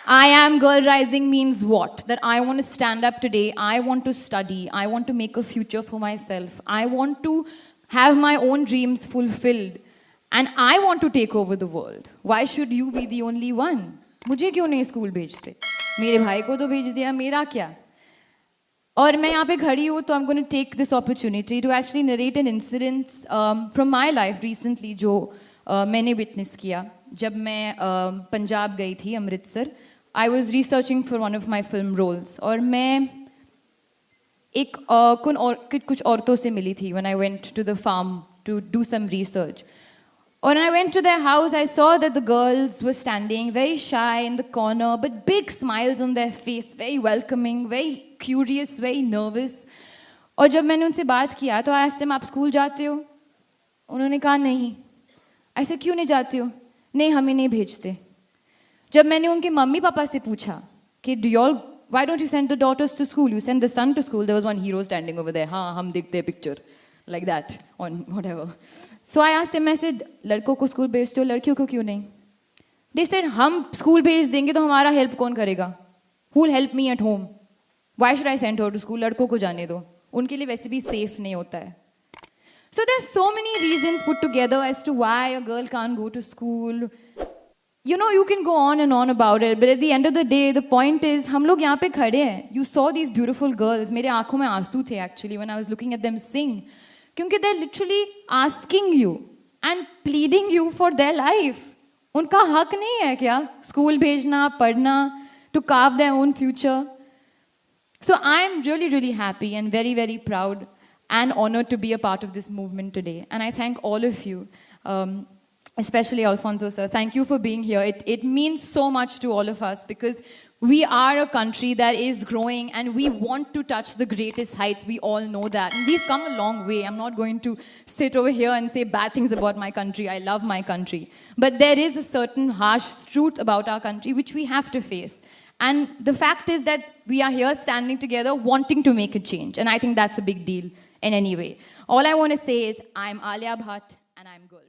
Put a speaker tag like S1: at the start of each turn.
S1: I am girl rising means what? That I want to stand up today, I want to study, I want to make a future for myself, I want to have my own dreams fulfilled, and I want to take over the world. Why should you be the only one? मुझे क्यों नहीं school भेजते? मेरे भाई को तो भेज दिया, मेरा क्या? और मैं यहाँ पे खड़ी हूँ तो I'm going to take this opportunity to actually narrate an incident from my life recently जो मैंने witness किया जब मैं पंजाब गई थी, Amritsar. I was researching for one of my film roles और मैं एक कुछ औरतों से मिली थी when I went to the farm to do some research. Or when I went to their house, I saw that the girls were standing very shy in the corner, but big smiles on their face, very welcoming, very curious, very nervous. और जब मैंने उनसे बात किया तो I asked them, आप school जाते हो? उन्होंने कहा नहीं. ऐसे क्यों नहीं जाते हो? नहीं, हमें नहीं भेजते. जब मैंने उनके मम्मी पापा से पूछा कि why don't you send the daughters to school? You send the son to school. There was one hero standing over there. हाँ, हम देखते हैं picture. Like that, on whatever. So I asked him, I said, लड़कों को school भेजते हो, लड़कियों को क्यों नहीं? They said, हम स्कूल भेज देंगे तो हमारा हेल्प कौन करेगा? Who will help me at home? Why should I send her to school? लड़कों को जाने दो. उनके लिए वैसे भी safe नहीं होता है. So there's so many reasons put together as to why a girl can't go to school. You know, you can go on and on about it, but at the end of the day, the point is, हम लोग यहाँ पे खड़े हैं. You saw these beautiful girls. मेरे आँखों में आंसू थे actually when I was looking at them sing. क्योंकि they're literally asking you and pleading you for their life. उनका हक नहीं है क्या? स्कूल भेजना, पढ़ना, to carve their own future. So I'm really, really happy and very, very proud and honored to be a part of this movement today. And I thank all of you, especially Alfonso sir. Thank you for being here. It means so much to all of us because we are a country that is growing and we want to touch the greatest heights. We all know that. And we've come a long way. I'm not going to sit over here and say bad things about my country. I love my country. But there is a certain harsh truth about our country which we have to face. And the fact is that we are here standing together wanting to make a change. And I think that's a big deal in any way. All I want to say is I'm Alia Bhatt and I'm girl.